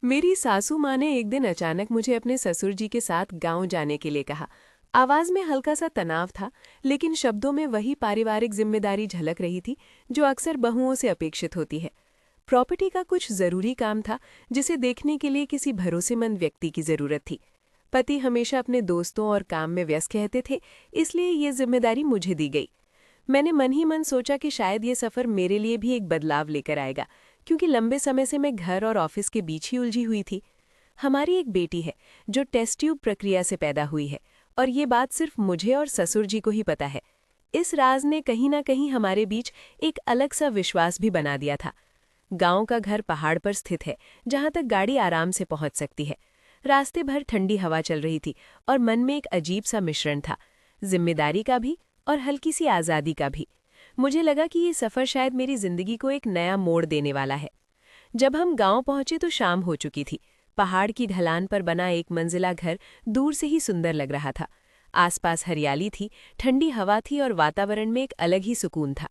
मेरी सासू माँ ने एक दिन अचानक मुझे अपने ससुर जी के साथ गांव जाने के लिए कहा। आवाज में हल्का सा तनाव था, लेकिन शब्दों में वही पारिवारिक जिम्मेदारी झलक रही थी जो अक्सर बहुओं से अपेक्षित होती है। प्रॉपर्टी का कुछ जरूरी काम था, जिसे देखने के लिए किसी भरोसेमंद व्यक्ति की जरूरत थी। पति हमेशा अपने दोस्तों और काम में व्यस्त रहते थे, इसलिए ये जिम्मेदारी मुझे दी गई। मैंने मन ही मन सोचा कि शायद ये सफ़र मेरे लिए भी एक बदलाव लेकर आएगा, क्योंकि लंबे समय से मैं घर और ऑफिस के बीच ही उलझी हुई थी। हमारी एक बेटी है जो टेस्ट ट्यूब प्रक्रिया से पैदा हुई है, और ये बात सिर्फ मुझे और ससुर जी को ही पता है। इस राज ने कहीं ना कहीं हमारे बीच एक अलग सा विश्वास भी बना दिया था। गांव का घर पहाड़ पर स्थित है, जहां तक गाड़ी आराम से पहुंच सकती है। रास्ते भर ठंडी हवा चल रही थी और मन में एक अजीब सा मिश्रण था, जिम्मेदारी का भी और हल्की सी आज़ादी का भी। मुझे लगा कि ये सफ़र शायद मेरी जिंदगी को एक नया मोड़ देने वाला है। जब हम गांव पहुंचे तो शाम हो चुकी थी। पहाड़ की ढलान पर बना एक मंजिला घर दूर से ही सुंदर लग रहा था। आसपास हरियाली थी, ठंडी हवा थी और वातावरण में एक अलग ही सुकून था।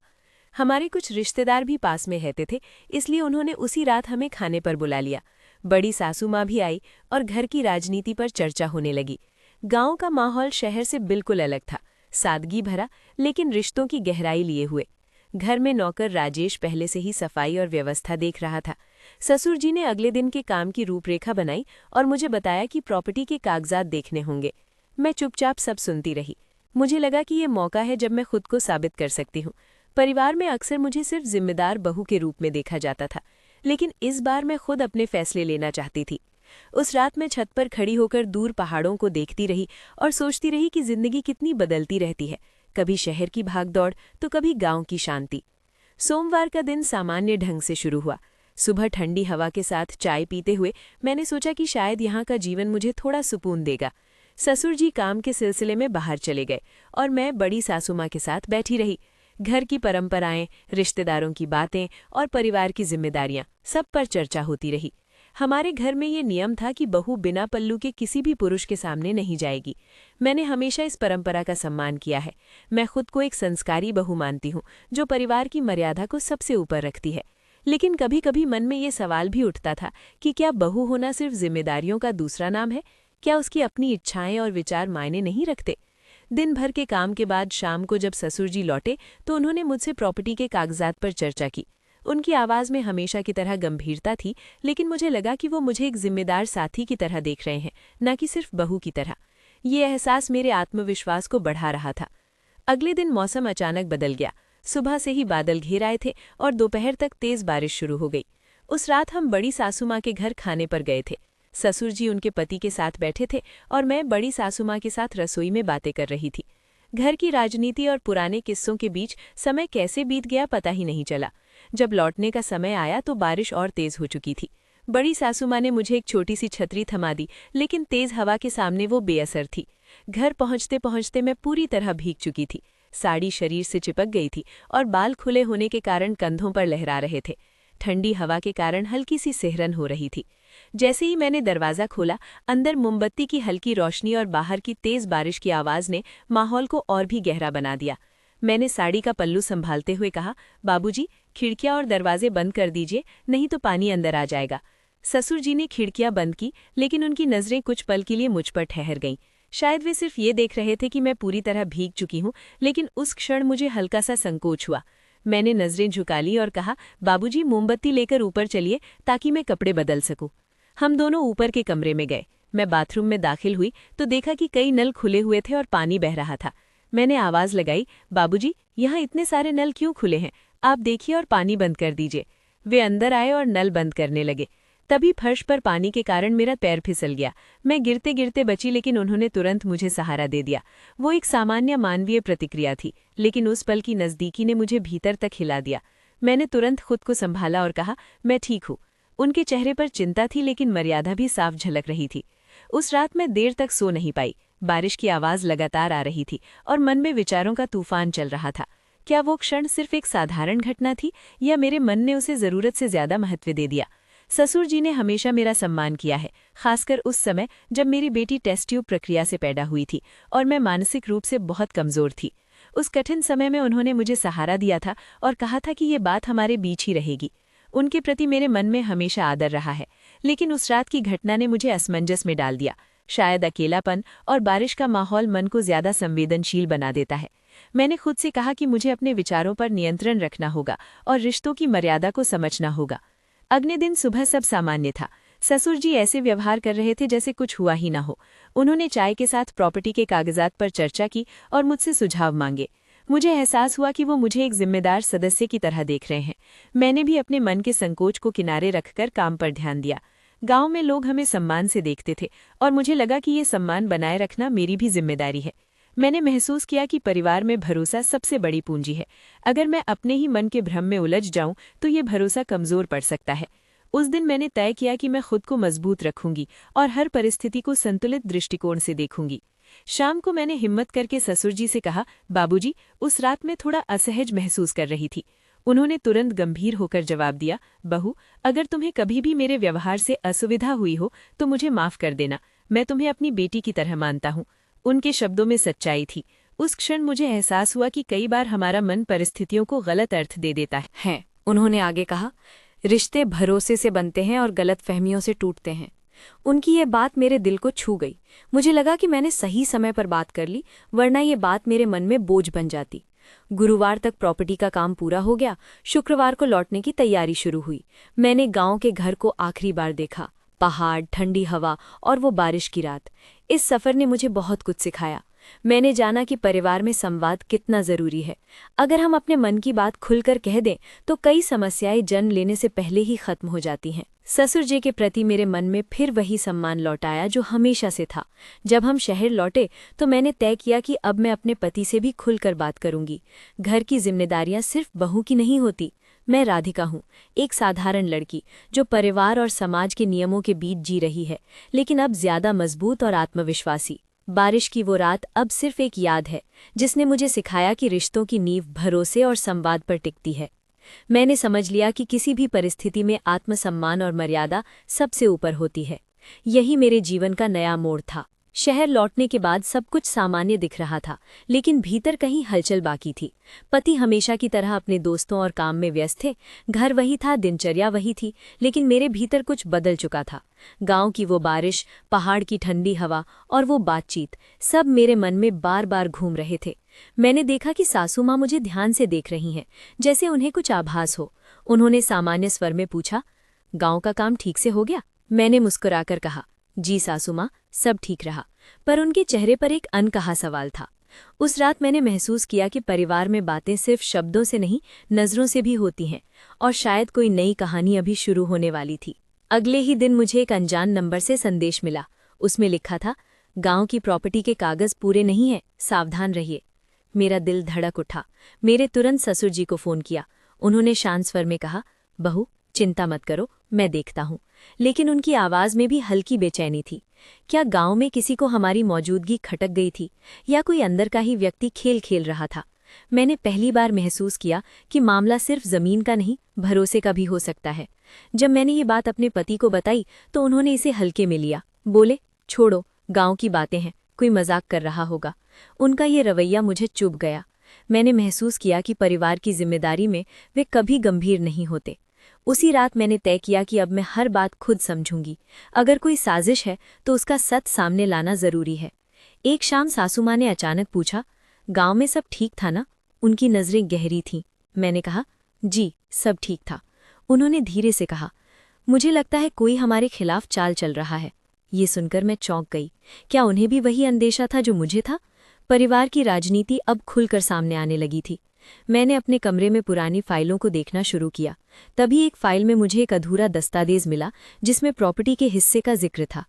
हमारे कुछ रिश्तेदार भी पास में रहते थे, इसलिए उन्होंने उसी रात हमें खाने पर बुला लिया। बड़ी सासू माँ भी आई और घर की राजनीति पर चर्चा होने लगी। गांव का माहौल शहर से बिल्कुल अलग था, सादगी भरा लेकिन रिश्तों की गहराई लिए हुए। घर में नौकर राजेश पहले से ही सफाई और व्यवस्था देख रहा था। ससुर जी ने अगले दिन के काम की रूपरेखा बनाई और मुझे बताया कि प्रॉपर्टी के कागजात देखने होंगे। मैं चुपचाप सब सुनती रही। मुझे लगा कि ये मौका है जब मैं खुद को साबित कर सकती हूँ। परिवार में अक्सर मुझे सिर्फ जिम्मेदार बहू के रूप में देखा जाता था, लेकिन इस बार मैं खुद अपने फैसले लेना चाहती थी। उस रात मैं छत पर खड़ी होकर दूर पहाड़ों को देखती रही और सोचती रही कि जिंदगी कितनी बदलती रहती है, कभी शहर की भागदौड़ तो कभी गांव की शांति। सोमवार का दिन सामान्य ढंग से शुरू हुआ। सुबह ठंडी हवा के साथ चाय पीते हुए मैंने सोचा कि शायद यहाँ का जीवन मुझे थोड़ा सुकून देगा। ससुर जी काम के सिलसिले में बाहर चले गए और मैं बड़ी सासू माँ के साथ बैठी रही। घर की परंपराएं, रिश्तेदारों की बातें और परिवार की जिम्मेदारियां, सब पर चर्चा होती रही। हमारे घर में ये नियम था कि बहू बिना पल्लू के किसी भी पुरुष के सामने नहीं जाएगी। मैंने हमेशा इस परंपरा का सम्मान किया है। मैं खुद को एक संस्कारी बहू मानती हूँ, जो परिवार की मर्यादा को सबसे ऊपर रखती है। लेकिन कभी कभी मन में ये सवाल भी उठता था कि क्या बहू होना सिर्फ जिम्मेदारियों का दूसरा नाम है? क्या उसकी अपनी इच्छाएं और विचार मायने नहीं रखते? दिन भर के काम के बाद शाम को जब ससुर जी लौटे तो उन्होंने मुझसे प्रॉपर्टी के कागजात पर चर्चा की। उनकी आवाज़ में हमेशा की तरह गंभीरता थी, लेकिन मुझे लगा कि वो मुझे एक जिम्मेदार साथी की तरह देख रहे हैं, न कि सिर्फ बहू की तरह। ये एहसास मेरे आत्मविश्वास को बढ़ा रहा था। अगले दिन मौसम अचानक बदल गया। सुबह से ही बादल घेर आए थे और दोपहर तक तेज बारिश शुरू हो गई। उस रात हम बड़ी सासू माँ के घर खाने पर गए थे। ससुर जी उनके पति के साथ बैठे थे और मैं बड़ी सासू माँ के साथ रसोई में बातें कर रही थी। घर की राजनीति और पुराने किस्सों के बीच समय कैसे बीत गया पता ही नहीं चला। जब लौटने का समय आया तो बारिश और तेज हो चुकी थी। बड़ी सासू माँ ने मुझे एक छोटी सी छतरी थमा दी, लेकिन तेज हवा के सामने वो बेअसर थी। घर पहुँचते पहुँचते मैं पूरी तरह भीग चुकी थी। साड़ी शरीर से चिपक गई थी और बाल खुले होने के कारण कंधों पर लहरा रहे थे। ठंडी हवा के कारण हल्की सी सिहरन हो रही थी। जैसे ही मैंने दरवाज़ा खोला, अंदर मोमबत्ती की हल्की रोशनी और बाहर की तेज बारिश की आवाज़ ने माहौल को और भी गहरा बना दिया। मैंने साड़ी का पल्लू संभालते हुए कहा, बाबूजी, खिड़कियां और दरवाजे बंद कर दीजिए, नहीं तो पानी अंदर आ जाएगा। ससुर जी ने खिड़कियां बंद की, लेकिन उनकी नज़रें कुछ पल के लिए मुझ पर ठहर गईं। शायद वे सिर्फ ये देख रहे थे कि मैं पूरी तरह भीग चुकी हूँ, लेकिन उस क्षण मुझे हल्का सा संकोच हुआ। मैंने नज़रें झुका ली और कहा, बाबूजी, मोमबत्ती लेकर ऊपर चलिए ताकि मैं कपड़े बदल सकूं। हम दोनों ऊपर के कमरे में गए। मैं बाथरूम में दाखिल हुई तो देखा कि कई नल खुले हुए थे और पानी बह रहा था। मैंने आवाज़ लगाई, बाबूजी, यहाँ इतने सारे नल क्यों खुले हैं? आप देखिए और पानी बंद कर दीजिए। वे अंदर आए और नल बंद करने लगे। तभी फर्श पर पानी के कारण मेरा पैर फिसल गया। मैं गिरते गिरते बची, लेकिन उन्होंने तुरंत मुझे सहारा दे दिया। वो एक सामान्य मानवीय प्रतिक्रिया थी, लेकिन उस पल की नज़दीकी ने मुझे भीतर तक हिला दिया। मैंने तुरंत खुद को संभाला और कहा, मैं ठीक हूँ। उनके चेहरे पर चिंता थी, लेकिन मर्यादा भी साफ झलक रही थी। उस रात मैं देर तक सो नहीं पाई। बारिश की आवाज़ लगातार आ रही थी और मन में विचारों का तूफान चल रहा था। क्या वो क्षण सिर्फ एक साधारण घटना थी, या मेरे मन ने उसे ज़रूरत से ज़्यादा महत्व दे दिया? ससुर जी ने हमेशा मेरा सम्मान किया है, खासकर उस समय जब मेरी बेटी टेस्ट ट्यूब प्रक्रिया से पैदा हुई थी और मैं मानसिक रूप से बहुत कमज़ोर थी। उस कठिन समय में उन्होंने मुझे सहारा दिया था और कहा था कि ये बात हमारे बीच ही रहेगी। उनके प्रति मेरे मन में हमेशा आदर रहा है, लेकिन उस रात की घटना ने मुझे असमंजस में डाल दिया। शायद अकेलापन और बारिश का माहौल मन को ज्यादा संवेदनशील बना देता है। मैंने खुद से कहा कि मुझे अपने विचारों पर नियंत्रण रखना होगा और रिश्तों की मर्यादा को समझना होगा। अगले दिन सुबह सब सामान्य था। ससुर जी ऐसे व्यवहार कर रहे थे जैसे कुछ हुआ ही ना हो। उन्होंने चाय के साथ प्रॉपर्टी के कागजात पर चर्चा की और मुझसे सुझाव मांगे। मुझे एहसास हुआ कि वो मुझे एक जिम्मेदार सदस्य की तरह देख रहे हैं। मैंने भी अपने मन के संकोच को किनारे रखकर काम पर ध्यान दिया। गांव में लोग हमें सम्मान से देखते थे और मुझे लगा कि ये सम्मान बनाए रखना मेरी भी जिम्मेदारी है। मैंने महसूस किया कि परिवार में भरोसा सबसे बड़ी पूंजी है। अगर मैं अपने ही मन के भ्रम में उलझ जाऊं तो ये भरोसा कमजोर पड़ सकता है। उस दिन मैंने तय किया कि मैं खुद को मजबूत रखूंगी और हर परिस्थिति को संतुलित दृष्टिकोण से देखूंगी। शाम को मैंने हिम्मत करके ससुर जी से कहा, बाबूजी, उस रात मैं थोड़ा असहज महसूस कर रही थी। उन्होंने तुरंत गंभीर होकर जवाब दिया, बहू, अगर तुम्हें कभी भी मेरे व्यवहार से असुविधा हुई हो तो मुझे माफ कर देना। मैं तुम्हें अपनी बेटी की तरह मानता हूँ। उनके शब्दों में सच्चाई थी। उस क्षण मुझे एहसास हुआ कि कई बार हमारा मन परिस्थितियों को गलत अर्थ दे देता है। उन्होंने आगे कहा, रिश्ते भरोसे से बनते हैं और गलतफहमियों से टूटते हैं। उनकी ये बात मेरे दिल को छू गई। मुझे लगा कि मैंने सही समय पर बात कर ली, वरना ये बात मेरे मन में बोझ बन जाती। गुरुवार तक प्रॉपर्टी का काम पूरा हो गया। शुक्रवार को लौटने की तैयारी शुरू हुई। मैंने गांव के घर को आखिरी बार देखा। पहाड़, ठंडी हवा और वो बारिश की रात। इस सफ़र ने मुझे बहुत कुछ सिखाया। मैंने जाना कि परिवार में संवाद कितना ज़रूरी है। अगर हम अपने मन की बात खुलकर कह दें तो कई समस्याएं जन्म लेने से पहले ही खत्म हो जाती हैं। ससुर जी के प्रति मेरे मन में फिर वही सम्मान लौट आया जो हमेशा से था। जब हम शहर लौटे तो मैंने तय किया कि अब मैं अपने पति से भी खुलकर बात करूंगी। घर की जिम्मेदारियां सिर्फ बहू की नहीं होती। मैं राधिका हूँ, एक साधारण लड़की जो परिवार और समाज के नियमों के बीच जी रही है, लेकिन अब ज्यादा मजबूत और आत्मविश्वासी। बारिश की वो रात अब सिर्फ एक याद है जिसने मुझे सिखाया कि रिश्तों की नींव भरोसे और संवाद पर टिकती है। मैंने समझ लिया कि किसी भी परिस्थिति में आत्मसम्मान और मर्यादा सबसे ऊपर होती है। यही मेरे जीवन का नया मोड़ था। शहर लौटने के बाद सब कुछ सामान्य दिख रहा था, लेकिन भीतर कहीं हलचल बाकी थी। पति हमेशा की तरह अपने दोस्तों और काम में व्यस्त थे। घर वही था, दिनचर्या वही थी, लेकिन मेरे भीतर कुछ बदल चुका था। गांव की वो बारिश, पहाड़ की ठंडी हवा और वो बातचीत, सब मेरे मन में बार बार घूम रहे थे। मैंने देखा कि सासू माँ मुझे ध्यान से देख रही हैं, जैसे उन्हें कुछ आभास हो। उन्होंने सामान्य स्वर में पूछा, गांव का काम ठीक से हो गया? मैंने मुस्कुराकर कहा, जी सासू माँ, सब ठीक रहा। पर उनके चेहरे पर एक अनकहा सवाल था। उस रात मैंने महसूस किया कि परिवार में बातें सिर्फ शब्दों से नहीं, नज़रों से भी होती हैं, और शायद कोई नई कहानी अभी शुरू होने वाली थी। अगले ही दिन मुझे एक अनजान नंबर से संदेश मिला। उसमें लिखा था, गांव की प्रॉपर्टी के कागज पूरे नहीं हैं, सावधान रहिए। मेरा दिल धड़क उठा। मेरे तुरंत ससुर जी को फ़ोन किया। उन्होंने शांत स्वर में कहा, बहू, चिंता मत करो, मैं देखता हूँ। लेकिन उनकी आवाज़ में भी हल्की बेचैनी थी। क्या गांव में किसी को हमारी मौजूदगी खटक गई थी, या कोई अंदर का ही व्यक्ति खेल खेल रहा था? मैंने पहली बार महसूस किया कि मामला सिर्फ ज़मीन का नहीं, भरोसे का भी हो सकता है। जब मैंने ये बात अपने पति को बताई तो उन्होंने इसे हल्के में लिया। बोले, छोड़ो, गांव की बातें हैं, कोई मजाक कर रहा होगा। उनका ये रवैया मुझे चुभ गया। मैंने महसूस किया कि परिवार की जिम्मेदारी में वे कभी गंभीर नहीं होते। उसी रात मैंने तय किया कि अब मैं हर बात खुद समझूंगी। अगर कोई साजिश है तो उसका सच सामने लाना जरूरी है। एक शाम सासू माँ ने अचानक पूछा, गांव में सब ठीक था ना? उनकी नज़रें गहरी थीं। मैंने कहा, जी, सब ठीक था। उन्होंने धीरे से कहा, मुझे लगता है कोई हमारे खिलाफ चाल चल रहा है। ये सुनकर मैं चौंक गई। क्या उन्हें भी वही अंदेशा था जो मुझे था? परिवार की राजनीति अब खुलकर सामने आने लगी थी। मैंने अपने कमरे में पुरानी फाइलों को देखना शुरू किया। तभी एक फाइल में मुझे एक अधूरा दस्तावेज मिला जिसमें प्रॉपर्टी के हिस्से का जिक्र था।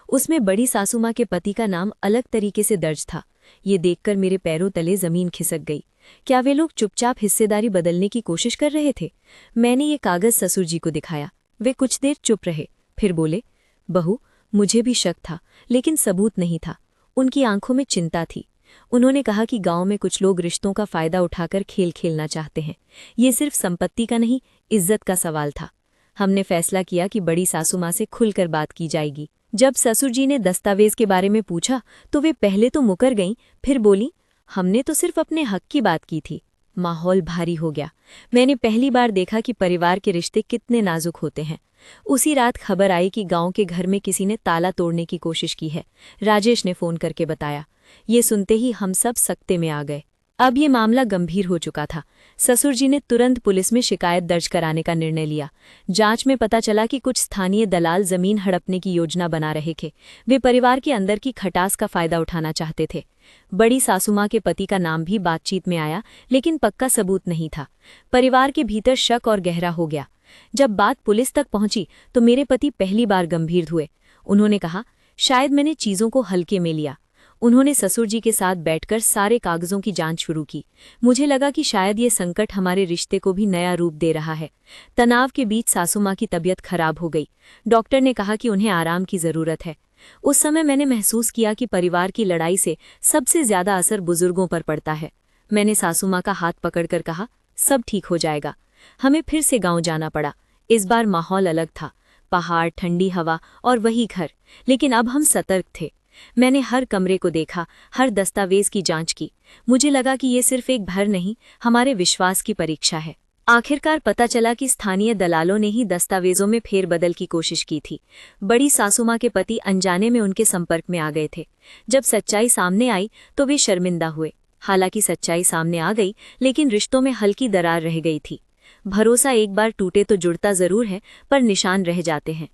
उसमें बड़ी सासू माँ के पति का नाम अलग तरीके से दर्ज था। ये देखकर मेरे पैरों तले जमीन खिसक गई। क्या वे लोग चुपचाप हिस्सेदारी बदलने की कोशिश कर रहे थे? मैंने ये कागज ससुर जी को दिखाया। वे कुछ देर चुप रहे, फिर बोले, बहू, मुझे भी शक था, लेकिन सबूत नहीं था। उनकी आंखों में चिंता थी। उन्होंने कहा कि गांव में कुछ लोग रिश्तों का फायदा उठाकर खेल खेलना चाहते हैं। ये सिर्फ संपत्ति का नहीं, इज्जत का सवाल था। हमने फैसला किया कि बड़ी सासू माँ से खुलकर बात की जाएगी। जब ससुर जी ने दस्तावेज के बारे में पूछा तो वे पहले तो मुकर गईं, फिर बोली, हमने तो सिर्फ अपने हक की बात की थी। माहौल भारी हो गया। मैंने पहली बार देखा कि परिवार के रिश्ते कितने नाजुक होते हैं। उसी रात खबर आई कि गांव के घर में किसी ने ताला तोड़ने की कोशिश की है। राजेश ने फोन करके बताया। ये सुनते ही हम सब सकते में आ गए। अब ये मामला गंभीर हो चुका था। ससुर जी ने तुरंत पुलिस में शिकायत दर्ज कराने का निर्णय लिया। जांच में पता चला कि कुछ स्थानीय दलाल जमीन हड़पने की योजना बना रहे थे। वे परिवार के अंदर की खटास का फायदा उठाना चाहते थे। बड़ी सासुमां के पति का नाम भी बातचीत में आया, लेकिन पक्का सबूत नहीं था। परिवार के भीतर शक और गहरा हो गया। जब बात पुलिस तक पहुंची तो मेरे पति पहली बार गंभीर हुए। उन्होंने कहा, शायद मैंने चीजों को हल्के में लिया। उन्होंने ससुर जी के साथ बैठकर सारे कागजों की जांच शुरू की। मुझे लगा कि शायद ये संकट हमारे रिश्ते को भी नया रूप दे रहा है। तनाव के बीच सासुमां की तबीयत खराब हो गई। डॉक्टर ने कहा कि उन्हें आराम की जरूरत है। उस समय मैंने महसूस किया कि परिवार की लड़ाई से सबसे ज्यादा असर बुजुर्गों पर पड़ता है। मैंने सासुमां का हाथ पकड़कर कहा, सब ठीक हो जाएगा। हमें फिर से गांव जाना पड़ा। इस बार माहौल अलग था, पहाड़, ठंडी हवा और वही घर। लेकिन अब हम सतर्क थे। मैंने हर कमरे को देखा, हर दस्तावेज की जांच की। मुझे लगा कि ये सिर्फ एक भर नहीं, हमारे विश्वास की परीक्षा है। आखिरकार पता चला कि स्थानीय दलालों ने ही दस्तावेजों में फेरबदल की कोशिश की थी। बड़ी सासुमां के पति अनजाने में उनके संपर्क में आ गए थे। जब सच्चाई सामने आई तो वे शर्मिंदा हुए। हालांकि सच्चाई सामने आ गई, लेकिन रिश्तों में हल्की दरार रह गई थी। भरोसा एक बार टूटे तो जुड़ता जरूर है, पर निशान रह जाते हैं।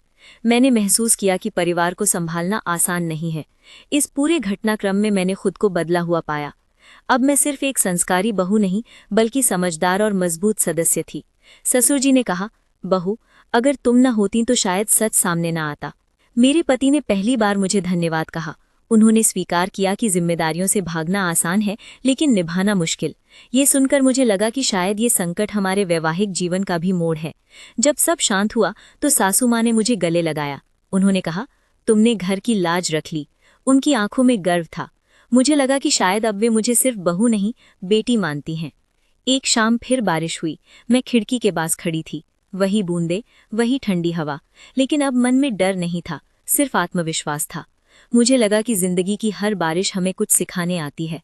मैंने महसूस किया कि परिवार को संभालना आसान नहीं है। इस पूरे घटनाक्रम में मैंने खुद को बदला हुआ पाया। अब मैं सिर्फ एक संस्कारी बहू नहीं, बल्कि समझदार और मजबूत सदस्य थी। ससुर जी ने कहा, बहू, अगर तुम न होती तो शायद सच सामने न आता। मेरे पति ने पहली बार मुझे धन्यवाद कहा। उन्होंने स्वीकार किया कि जिम्मेदारियों से भागना आसान है, लेकिन निभाना मुश्किल। ये सुनकर मुझे लगा कि शायद ये संकट हमारे वैवाहिक जीवन का भी मोड़ है। जब सब शांत हुआ तो सासू माँ ने मुझे गले लगाया। उन्होंने कहा, तुमने घर की लाज रख ली। उनकी आंखों में गर्व था। मुझे लगा कि शायद अब वे मुझे सिर्फ बहू नहीं, बेटी मानती हैं। एक शाम फिर बारिश हुई। मैं खिड़की के पास खड़ी थी। वही बूंदे, वही ठंडी हवा, लेकिन अब मन में डर नहीं था, सिर्फ आत्मविश्वास था। मुझे लगा कि जिंदगी की हर बारिश हमें कुछ सिखाने आती है।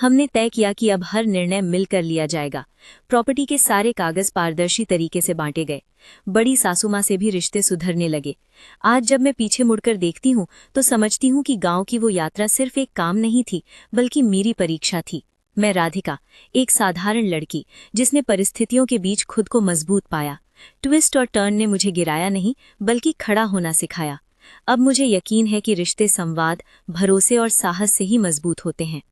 हमने तय किया कि अब हर निर्णय मिलकर लिया जाएगा। प्रॉपर्टी के सारे कागज पारदर्शी तरीके से बांटे गए। बड़ी सासुमां से भी रिश्ते सुधरने लगे। आज जब मैं पीछे मुड़कर देखती हूँ तो समझती हूँ कि गांव की वो यात्रा सिर्फ एक काम नहीं थी, बल्कि मेरी परीक्षा थी। मैं राधिका, एक साधारण लड़की जिसने परिस्थितियों के बीच खुद को मजबूत पाया। ट्विस्ट और टर्न ने मुझे गिराया नहीं, बल्कि खड़ा होना सिखाया। अब मुझे यकीन है कि रिश्ते संवाद, भरोसे और साहस से ही मजबूत होते हैं।